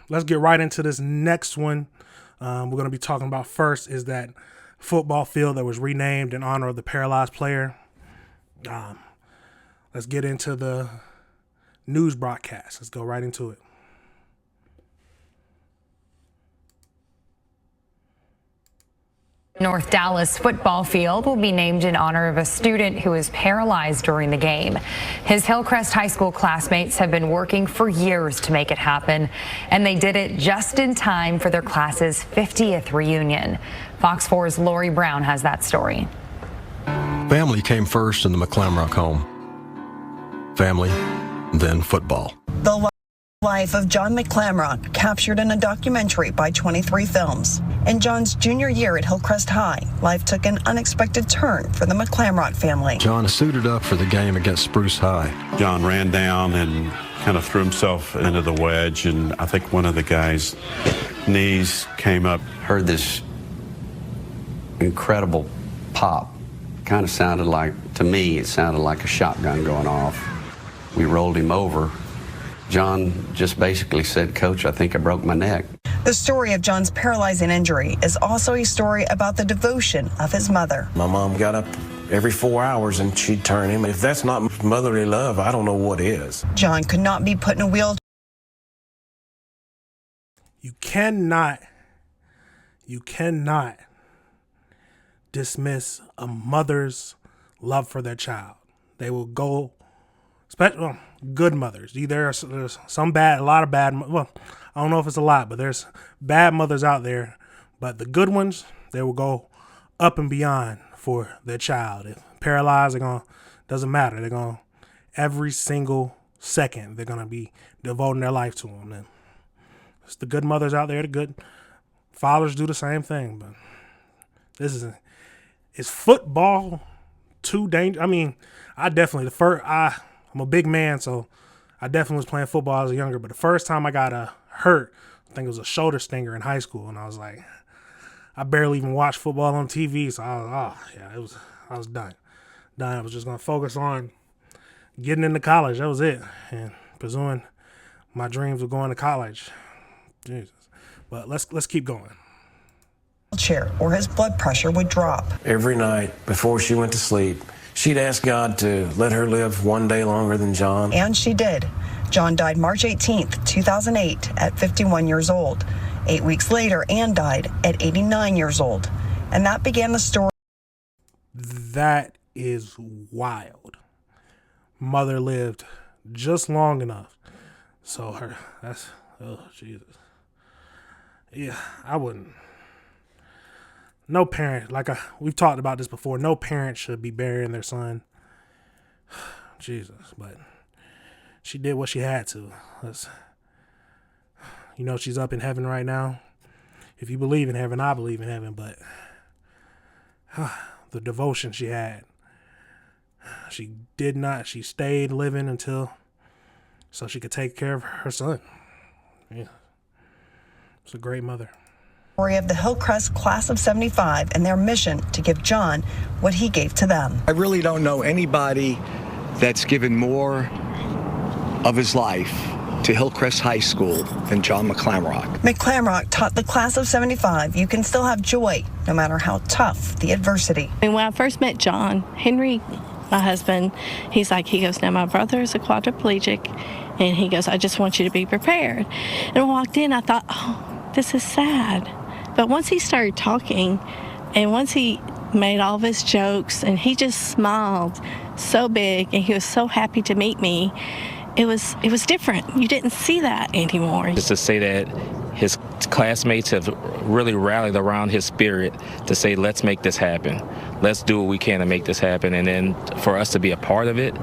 let's get right into this next one. We're going to be talking about first is that football field that was renamed in honor of the paralyzed player. Let's get into the news broadcast. Let's go right into it. North Dallas football field will be named in honor of a student who was paralyzed during the game. His Hillcrest High School classmates have been working for years to make it happen, and they did it just in time for their class's 50th reunion. Fox 4's Lori Brown has that story. Family came first in the McClamrock home. Family, then football. The life of John McClamrock, captured in a documentary by 23 Films. In John's junior year at Hillcrest High, life took an unexpected turn for the McClamrock family. John suited up for the game against Spruce High. John ran down and kind of threw himself into the wedge, and I think one of the guys' knees came up. Heard this incredible pop. Kind of sounded like, to me, it sounded like a shotgun going off. We rolled him over. John just basically said, "Coach, I think I broke my neck." The story of John's paralyzing injury is also a story about the devotion of his mother. My mom got up every 4 hours and she'd turn him. If that's not motherly love, I don't know what is. John could not be put in a wheelchair. You cannot dismiss a mother's love for their child. They will go, especially good mothers. There's some bad, a lot of bad. Well, I don't know if it's a lot, but there's bad mothers out there. But the good ones, they will go up and beyond for their child. If paralyzed, doesn't matter. They're going every single second. They're gonna be devoting their life to them. And it's the good mothers out there. The good fathers do the same thing. But is football too dangerous? I mean, I'm a big man, so I definitely was playing football as a younger. But the first time I got hurt, I think it was a shoulder stinger in high school, and I was like, I barely even watched football on TV, so I was done. I was just gonna focus on getting into college. That was it, and pursuing my dreams of going to college. Jesus, but let's keep going. Chair, or his blood pressure would drop. Every night before she went to sleep, she'd ask God to let her live one day longer than John. And she did. John died March 18th, 2008 at 51 years old. 8 weeks later, Ann died at 89 years old. And that began the story. That is wild. Mother lived just long enough. So oh, Jesus. Yeah, I wouldn't. No parent, we've talked about this before, no parent should be burying their son. Jesus, but she did what she had to. She's up in heaven right now. If you believe in heaven, I believe in heaven, but the devotion she had. She stayed living so she could take care of her son. Yeah. It's a great mother. Story of the Hillcrest class of 75 and their mission to give John what he gave to them. I really don't know anybody that's given more of his life to Hillcrest High School than John McClamrock. McClamrock taught the class of 75 you can still have joy no matter how tough the adversity. And when I first met John, Henry, my husband, he goes, "Now my brother is a quadriplegic," and he goes, "I just want you to be prepared." And I walked in, I thought, oh, this is sad. But once he started talking, and once he made all of his jokes, and he just smiled so big, and he was so happy to meet me, it was different. You didn't see that anymore. Just to say that his classmates have really rallied around his spirit to say, let's make this happen. Let's do what we can to make this happen. And then for us to be a part of it,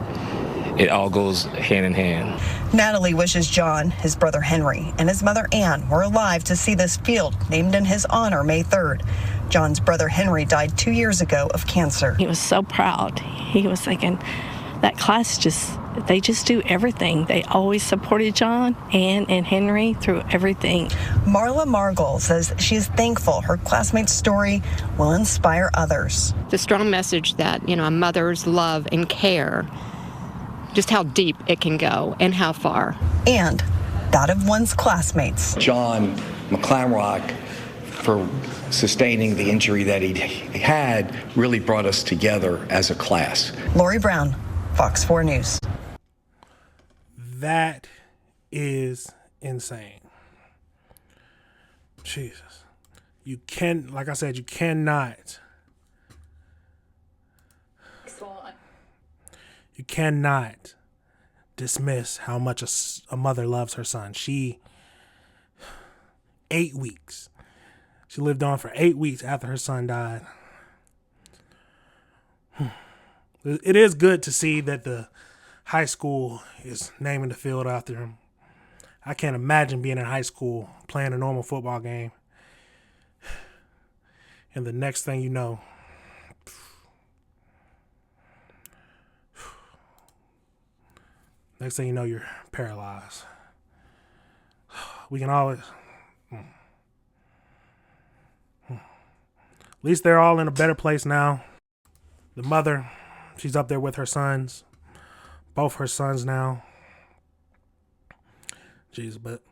it all goes hand in hand. Natalie wishes John, his brother Henry, and his mother Ann were alive to see this field named in his honor May 3rd. John's brother Henry died 2 years ago of cancer. He was so proud. He was thinking, that class they just do everything. They always supported John, Ann, and Henry through everything. Marla Margol says she is thankful her classmates' story will inspire others. The strong message that, a mother's love and care, just how deep it can go and how far. And that of one's classmates. John McClamrock, for sustaining the injury that he had, really brought us together as a class. Lori Brown, Fox 4 News. That is insane. Jesus. You can, like I said, you cannot dismiss how much a mother loves her son. 8 weeks. She lived on for 8 weeks after her son died. It is good to see that the high school is naming the field after him. I can't imagine being in high school playing a normal football game, and the next thing you know, you're paralyzed. We can always... At least they're all in a better place now. The mother, she's up there with her sons. Both her sons now. Jeez, but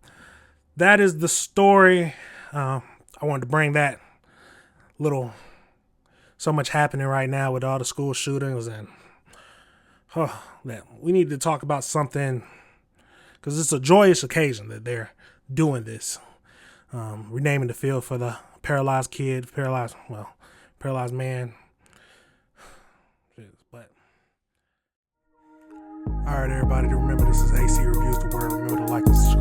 that is the story. I wanted to bring that so much happening right now with all the school shootings, and that we need to talk about something, because it's a joyous occasion that they're doing this, renaming the field for the paralyzed kid, paralyzed man. But all right, everybody, remember, this is AC Reviews the Word. Remember to like us,